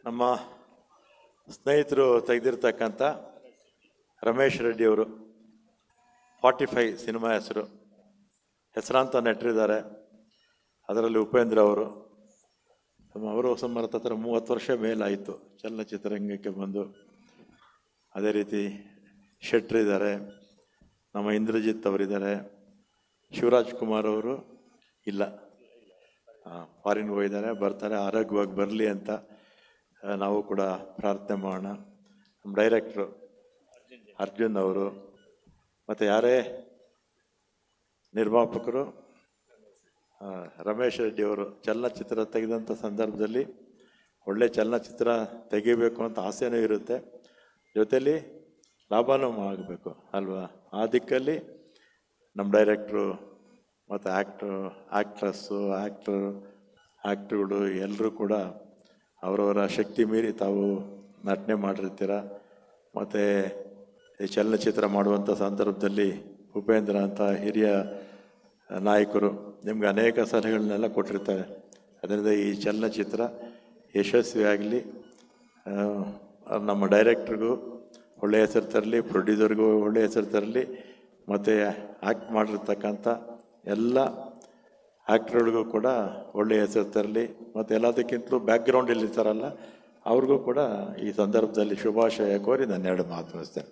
ನಮ್ಮ ಸ್ನೇಹಿತರು ತೆಗೆದಿರ್ತಕ್ಕಂಥ ರಮೇಶ್ ರೆಡ್ಡಿಯವರು 45 ಸಿನಿಮಾ ಹೆಸರಾಂತ ನಟರಿದ್ದಾರೆ. ಅದರಲ್ಲಿ ಉಪೇಂದ್ರ ಅವರು ಸುಮಾರು 30 ವರ್ಷ ಮೇಲಾಯಿತು ಚಲನಚಿತ್ರರಂಗಕ್ಕೆ ಬಂದು. ಅದೇ ರೀತಿ ಶೆಟ್ರಿದ್ದಾರೆ, ನಮ್ಮ ಇಂದ್ರಜಿತ್ ಅವರಿದ್ದಾರೆ, ಶಿವರಾಜ್ ಕುಮಾರ್ ಅವರು ಇಲ್ಲ, ಫಾರಿನ್ಗೆ ಹೋಗಿದ್ದಾರೆ, ಬರ್ತಾರೆ, ಆರೋಗ್ಯವಾಗಿ ಬರಲಿ ಅಂತ ನಾವು ಕೂಡ ಪ್ರಾರ್ಥನೆ ಮಾಡೋಣ. ನಮ್ಮ ಡೈರೆಕ್ಟ್ರು ಅರ್ಜುನ್ ಅವರು, ಮತ್ತು ಯಾರೇ ನಿರ್ಮಾಪಕರು ರಮೇಶ್ ರೆಡ್ಡಿ ಅವರು ಚಲನಚಿತ್ರ ತೆಗೆದಂಥ ಸಂದರ್ಭದಲ್ಲಿ ಒಳ್ಳೆ ಚಲನಚಿತ್ರ ತೆಗಿಬೇಕು ಅಂತ ಆಸೆನೂ ಇರುತ್ತೆ, ಜೊತೆಯಲ್ಲಿ ಲಾಭನೂ ಆಗಬೇಕು ಅಲ್ವಾ. ಆ ದಿಕ್ಕಲ್ಲಿ ನಮ್ಮ ಡೈರೆಕ್ಟ್ರು ಮತ್ತು ಆ್ಯಕ್ಟ್ರುಗಳು ಎಲ್ಲರೂ ಕೂಡ ಅವರವರ ಶಕ್ತಿ ಮೀರಿ ತಾವು ನಟನೆ ಮಾಡಿರ್ತೀರ. ಮತ್ತು ಈ ಚಲನಚಿತ್ರ ಮಾಡುವಂಥ ಸಂದರ್ಭದಲ್ಲಿ ಉಪೇಂದ್ರ ಅಂತ ಹಿರಿಯ ನಾಯಕರು ನಿಮ್ಗೆ ಅನೇಕ ಸಲಹೆಗಳನ್ನೆಲ್ಲ ಕೊಟ್ಟಿರ್ತಾರೆ. ಅದರಿಂದ ಈ ಚಲನಚಿತ್ರ ಯಶಸ್ವಿಯಾಗಲಿ, ನಮ್ಮ ಡೈರೆಕ್ಟ್ರಿಗೂ ಒಳ್ಳೆಯ ಹೆಸರು ತರಲಿ, ಪ್ರೊಡ್ಯೂಸರ್ಗೂ ಒಳ್ಳೆಯ ಹೆಸರು ತರಲಿ, ಮತ್ತು ಆ್ಯಕ್ಟ್ ಮಾಡಿರ್ತಕ್ಕಂಥ ಎಲ್ಲ ಆ್ಯಕ್ಟ್ರುಗಳಿಗೂ ಕೂಡ ಒಳ್ಳೆಯ ಹೆಸರು ತರಲಿ. ಮತ್ತು ಎಲ್ಲದಕ್ಕಿಂತಲೂ ಬ್ಯಾಕ್ಗ್ರೌಂಡಲ್ಲಿ ಇರ್ತಾರಲ್ಲ ಅವ್ರಿಗೂ ಕೂಡ ಈ ಸಂದರ್ಭದಲ್ಲಿ ಶುಭಾಶಯ ಕೋರಿ ನಾನು 2 ಮಾತು ಮುಗಿಸ್ತೇನೆ.